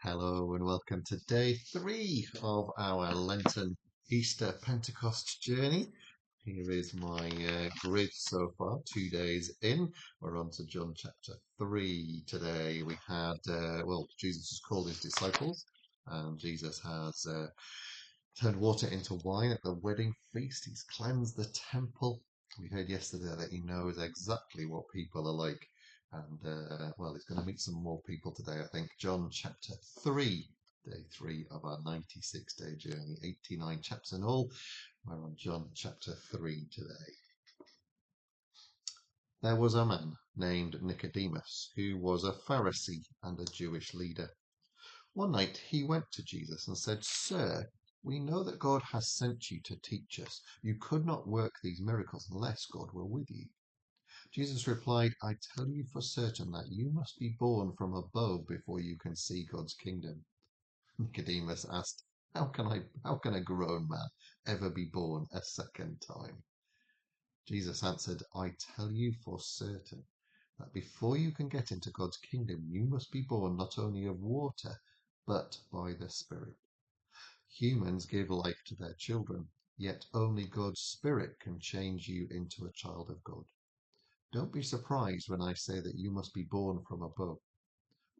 Hello and welcome to day 3 of our Lenten Easter Pentecost journey. Here is my grid so far, 2 days in. We're on to John chapter 3 today. We had, Jesus has called his disciples, and Jesus has turned water into wine at the wedding feast. He's cleansed the temple. We heard yesterday that he knows exactly what people are like. And, he's going to meet some more people today, I think. John chapter 3, day 3 of our 96-day journey, 89 chapters in all. We're on John chapter 3 today. There was a man named Nicodemus, who was a Pharisee and a Jewish leader. One night he went to Jesus and said, "Sir, we know that God has sent you to teach us. You could not work these miracles unless God were with you." Jesus replied, "I tell you for certain that you must be born from above before you can see God's kingdom." Nicodemus asked, how can a grown man ever be born a second time?" Jesus answered, "I tell you for certain that before you can get into God's kingdom, you must be born not only of water, but by the Spirit. Humans give life to their children, yet only God's Spirit can change you into a child of God. Don't be surprised when I say that you must be born from above.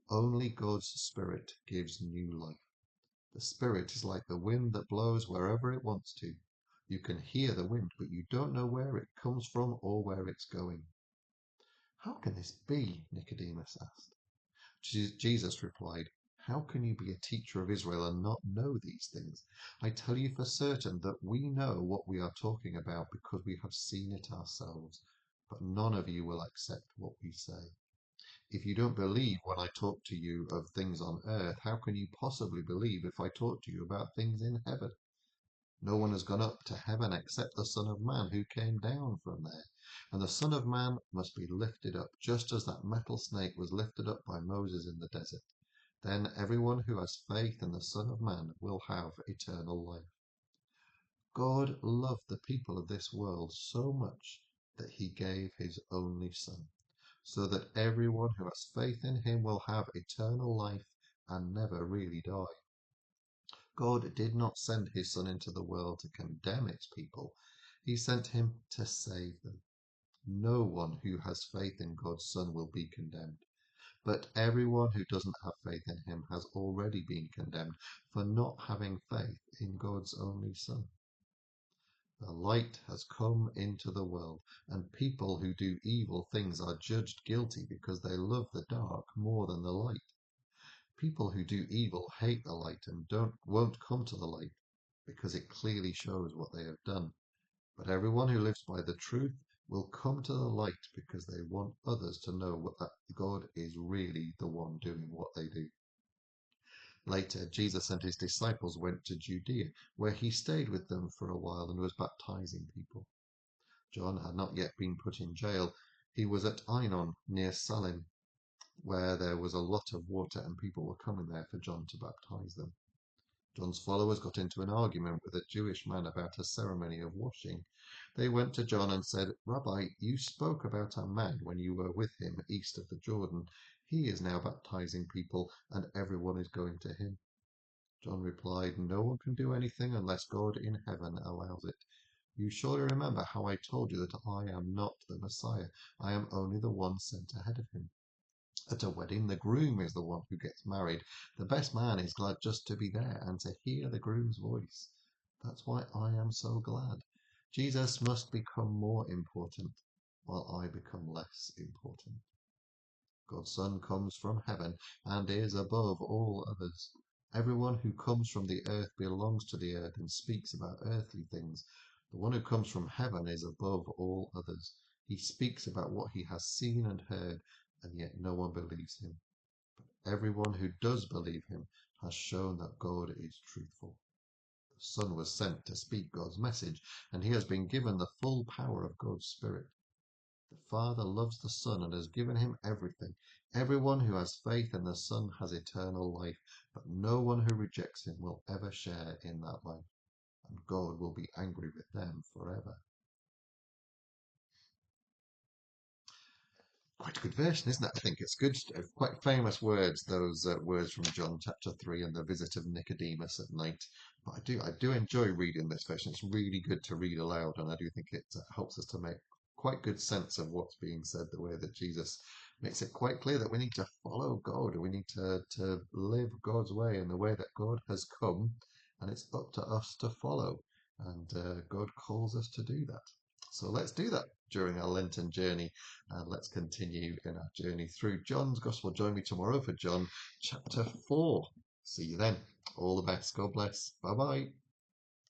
Only God's Spirit gives new life. The Spirit is like the wind that blows wherever it wants to. You can hear the wind, but you don't know where it comes from or where it's going." "How can this be?" Nicodemus asked. Jesus replied, "How can you be a teacher of Israel and not know these things? I tell you for certain that we know what we are talking about because we have seen it ourselves, but none of you will accept what we say. If you don't believe when I talk to you of things on earth, how can you possibly believe if I talk to you about things in heaven? No one has gone up to heaven except the Son of Man who came down from there. And the Son of Man must be lifted up, just as that metal snake was lifted up by Moses in the desert. Then everyone who has faith in the Son of Man will have eternal life. God loved the people of this world so much that he gave his only Son, so that everyone who has faith in him will have eternal life and never really die. God did not send his Son into the world to condemn its people. He sent him to save them. No one who has faith in God's Son will be condemned, but everyone who doesn't have faith in him has already been condemned for not having faith in God's only Son. The light has come into the world, and people who do evil things are judged guilty because they love the dark more than the light. People who do evil hate the light and won't come to the light because it clearly shows what they have done. But everyone who lives by the truth will come to the light because they want others to know that God is really the one doing what they do. Later, Jesus and his disciples went to Judea, where he stayed with them for a while and was baptizing people. John had not yet been put in jail. He was at Ainon near Salim, where there was a lot of water and people were coming there for John to baptize them. John's followers got into an argument with a Jewish man about a ceremony of washing. They went to John and said, "Rabbi, you spoke about a man when you were with him east of the Jordan. He is now baptizing people, and everyone is going to him." John replied, "No one can do anything unless God in heaven allows it. You surely remember how I told you that I am not the Messiah. I am only the one sent ahead of him. At a wedding, the groom is the one who gets married. The best man is glad just to be there and to hear the groom's voice. That's why I am so glad. Jesus must become more important while I become less important. God's Son comes from heaven and is above all others. Everyone who comes from the earth belongs to the earth and speaks about earthly things. The one who comes from heaven is above all others. He speaks about what he has seen and heard, and yet no one believes him. But everyone who does believe him has shown that God is truthful. The Son was sent to speak God's message, and he has been given the full power of God's Spirit. The Father loves the Son and has given him everything. Everyone who has faith in the Son has eternal life, but no one who rejects him will ever share in that life, and God will be angry with them forever. quite a good version, isn't it? I think it's good, quite famous words, those words from John chapter 3 and the visit of Nicodemus at night. But I do enjoy reading this version. It's really good to read aloud, and I do think it helps us to make quite good sense of what's being said, the way that Jesus makes it quite clear that we need to follow God, we need to live God's way in the way that God has come, and it's up to us to follow. And God calls us to do that. So let's do that during our Lenten journey, and let's continue in our journey through John's Gospel. Join me tomorrow for John chapter 4. See you then. All the best. God bless. Bye bye.